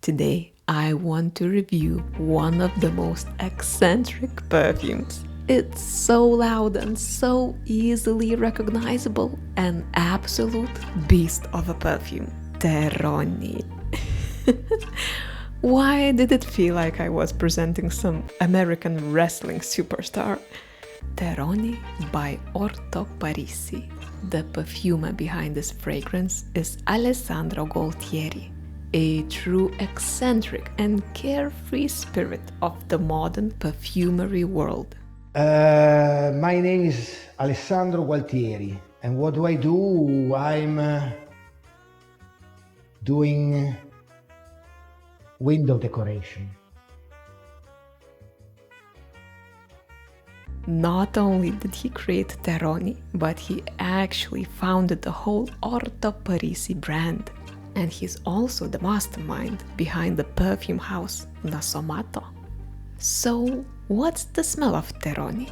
Today, I want to review one of the most eccentric perfumes. It's so loud and so easily recognizable, an absolute beast of a perfume, Terroni. Why did it feel like I was presenting some American wrestling superstar? Terroni by Orto Parisi. The perfumer behind this fragrance is Alessandro Gualtieri, a true eccentric and carefree spirit of the modern perfumery world. My name is Alessandro Gualtieri, and what do I do? I'm doing window decoration. Not only did he create Terroni, but he actually founded the whole Orto Parisi brand. And he's also the mastermind behind the perfume house Nasomato. So, what's the smell of Terroni?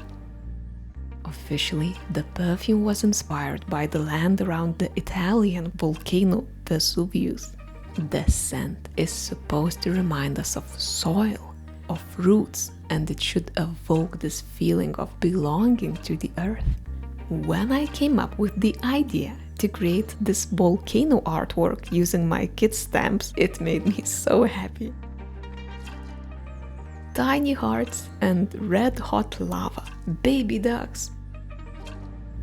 Officially, the perfume was inspired by the land around the Italian volcano Vesuvius. The scent is supposed to remind us of soil, of roots, and it should evoke this feeling of belonging to the earth. When I came up with the idea to create this volcano artwork using my kids' stamps, it made me so happy. Tiny hearts and red-hot lava, baby ducks.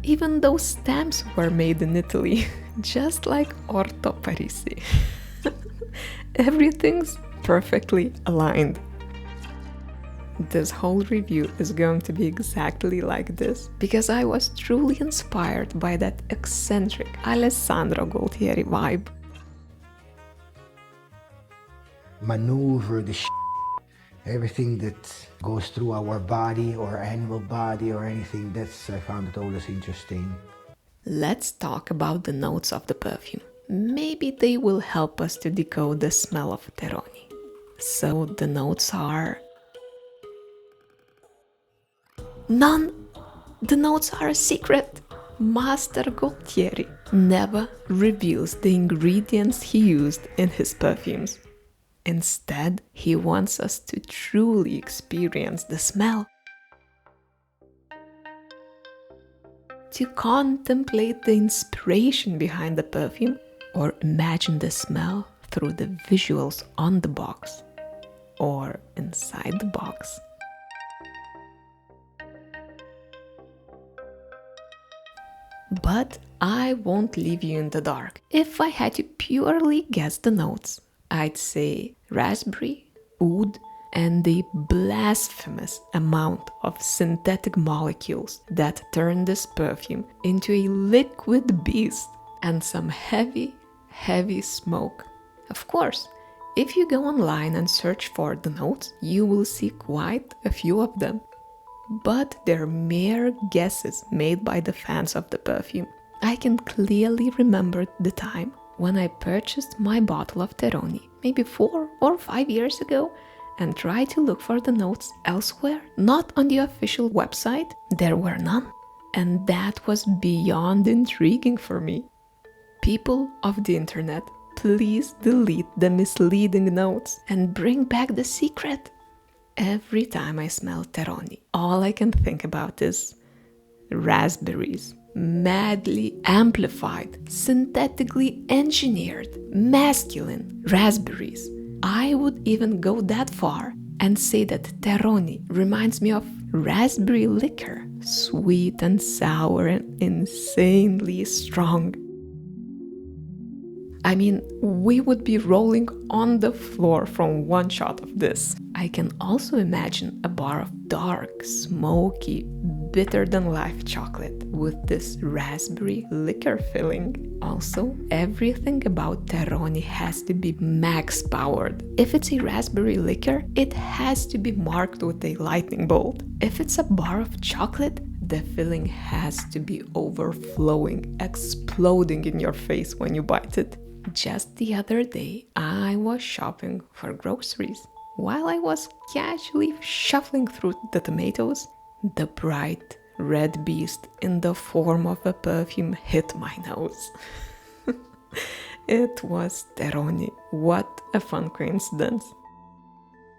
Even those stamps were made in Italy, just like Orto Parisi. Everything's perfectly aligned. This whole review is going to be exactly like this, because I was truly inspired by that eccentric Alessandro Gualtieri vibe. Maneuver the everything that goes through our body or animal body or anything, I found it always interesting. Let's talk about the notes of the perfume. Maybe they will help us to decode the smell of Terroni. So the notes are... None! The notes are a secret! Master Gualtieri never reveals the ingredients he used in his perfumes. Instead, he wants us to truly experience the smell. To contemplate the inspiration behind the perfume, or imagine the smell through the visuals on the box, or inside the box. But I won't leave you in the dark. If I had to purely guess the notes, I'd say raspberry, oud, and a blasphemous amount of synthetic molecules that turn this perfume into a liquid beast, and some heavy smoke. Of course, if you go online and search for the notes, you will see quite a few of them. But they're mere guesses made by the fans of the perfume. I can clearly remember the time when I purchased my bottle of Terroni, maybe 4 or 5 years ago, and tried to look for the notes elsewhere, not on the official website. There were none. And that was beyond intriguing for me. People of the internet, please delete the misleading notes and bring back the secret. Every time I smell Terroni, all I can think about is raspberries, madly amplified, synthetically engineered, masculine raspberries. I would even go that far and say that Terroni reminds me of raspberry liquor, sweet and sour and insanely strong. I mean, we would be rolling on the floor from one shot of this. I can also imagine a bar of dark, smoky, bitter-than-life chocolate with this raspberry liquor filling. Also, everything about Terroni has to be max-powered. If it's a raspberry liquor, it has to be marked with a lightning bolt. If it's a bar of chocolate, the filling has to be overflowing, exploding in your face when you bite it. Just the other day, I was shopping for groceries. While I was casually shuffling through the tomatoes, the bright red beast in the form of a perfume hit my nose. It was Terroni. What a fun coincidence.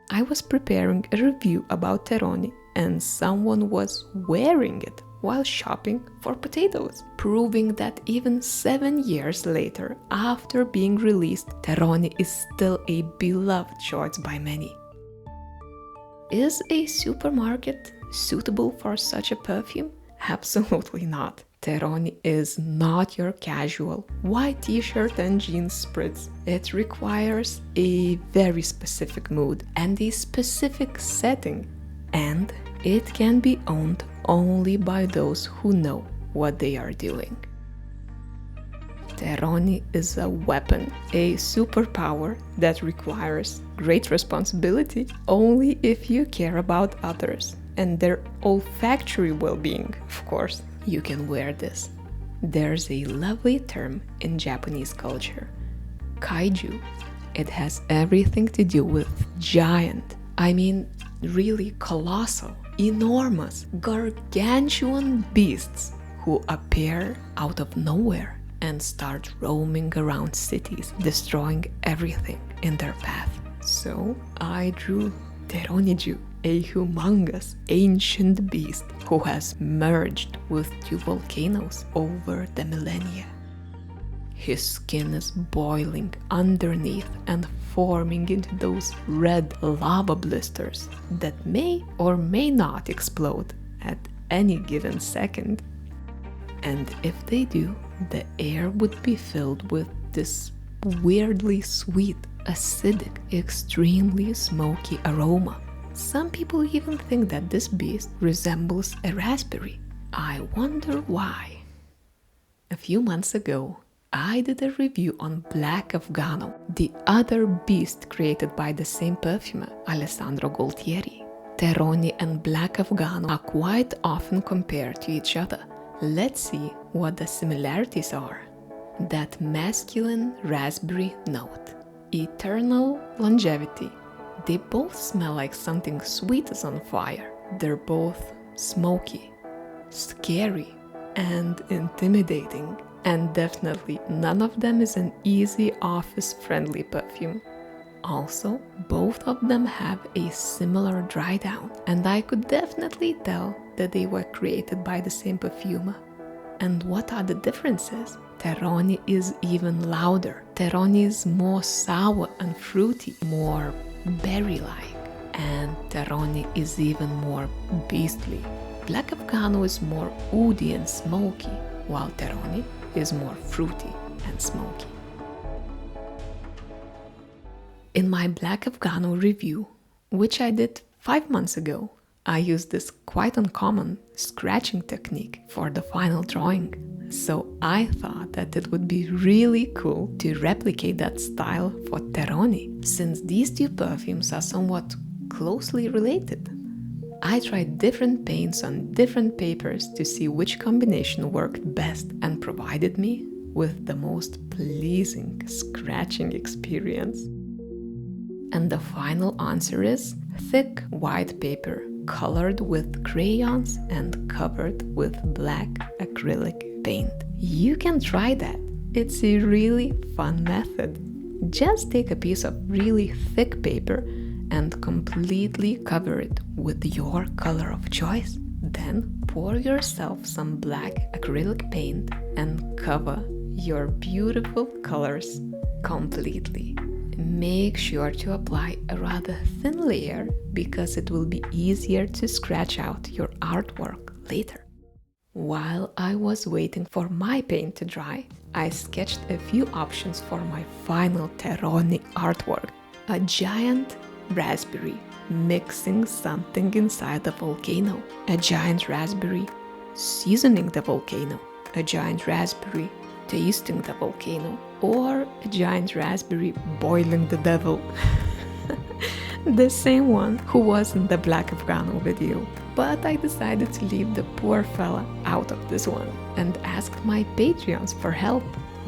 I was preparing a review about Terroni and someone was wearing it while shopping for potatoes, proving that even 7 years later, after being released, Terroni is still a beloved choice by many. Is a supermarket suitable for such a perfume? Absolutely not. Terroni is not your casual white t-shirt and jeans spritz. It requires a very specific mood and a specific setting, and it can be owned only by those who know what they are doing. Terroni is a weapon, a superpower that requires great responsibility only if you care about others and their olfactory well-being, of course. You can wear this. There's a lovely term in Japanese culture, kaiju. It has everything to do with giant. I mean, really colossal, enormous, gargantuan beasts who appear out of nowhere and start roaming around cities, destroying everything in their path. So I drew Terroniju, a humongous ancient beast who has merged with 2 volcanoes over the millennia. His skin is boiling underneath and forming into those red lava blisters that may or may not explode at any given second. And if they do, the air would be filled with this weirdly sweet, acidic, extremely smoky aroma. Some people even think that this beast resembles a raspberry. I wonder why. A few months ago, I did a review on Black Afgano, the other beast created by the same perfumer, Alessandro Gualtieri. Terroni and Black Afgano are quite often compared to each other. Let's see what the similarities are. That masculine raspberry note, eternal longevity. They both smell like something sweet is on fire. They're both smoky, scary, and intimidating. And definitely none of them is an easy office-friendly perfume. Also, both of them have a similar dry down, and I could definitely tell that they were created by the same perfumer. And what are the differences? Terroni is even louder. Terroni is more sour and fruity, more berry-like, and Terroni is even more beastly. Black Afgano is more woody and smoky, while Terroni is more fruity and smoky. In my Black Afgano review, which I did 5 months ago, I used this quite uncommon scratching technique for the final drawing. So I thought that it would be really cool to replicate that style for Terroni, since these 2 perfumes are somewhat closely related. I tried different paints on different papers to see which combination worked best and provided me with the most pleasing scratching experience. And the final answer is thick white paper colored with crayons and covered with black acrylic paint. You can try that. It's a really fun method. Just take a piece of really thick paper and completely cover it with your color of choice. Then pour yourself some black acrylic paint and cover your beautiful colors completely. Make sure to apply a rather thin layer because it will be easier to scratch out your artwork later. While I was waiting for my paint to dry, I sketched a few options for my final Terroni artwork. A giant raspberry mixing something inside the volcano, a giant raspberry seasoning the volcano, a giant raspberry tasting the volcano, or a giant raspberry boiling the devil. The same one who was in the Black Afgano video. But I decided to leave the poor fella out of this one and asked my Patreons for help.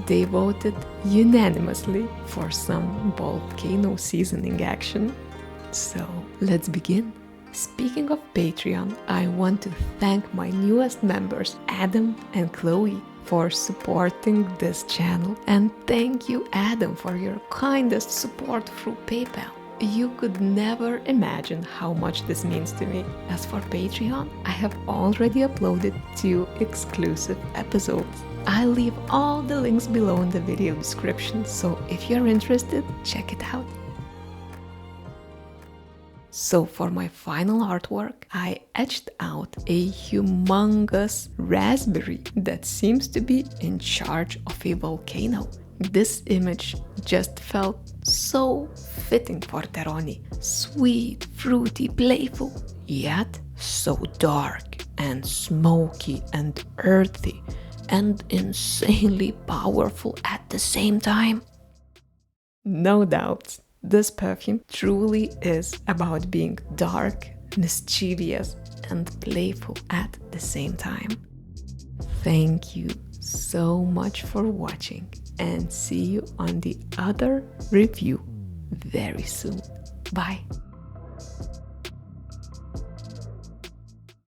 They voted unanimously for some volcano seasoning action. So let's begin. Speaking of Patreon, I want to thank my newest members, Adam and Chloe, for supporting this channel. And thank you, Adam, for your kindest support through PayPal. You could never imagine how much this means to me. As for Patreon, I have already uploaded 2 exclusive episodes. I'll leave all the links below in the video description, so if you're interested, check it out. So for my final artwork, I etched out a humongous raspberry that seems to be in charge of a volcano. This image just felt so fitting for Terroni. Sweet, fruity, playful, yet so dark and smoky and earthy and insanely powerful at the same time. No doubt, this perfume truly is about being dark, mischievous, and playful at the same time. Thank you so much for watching, and see you on the other review very soon. Bye!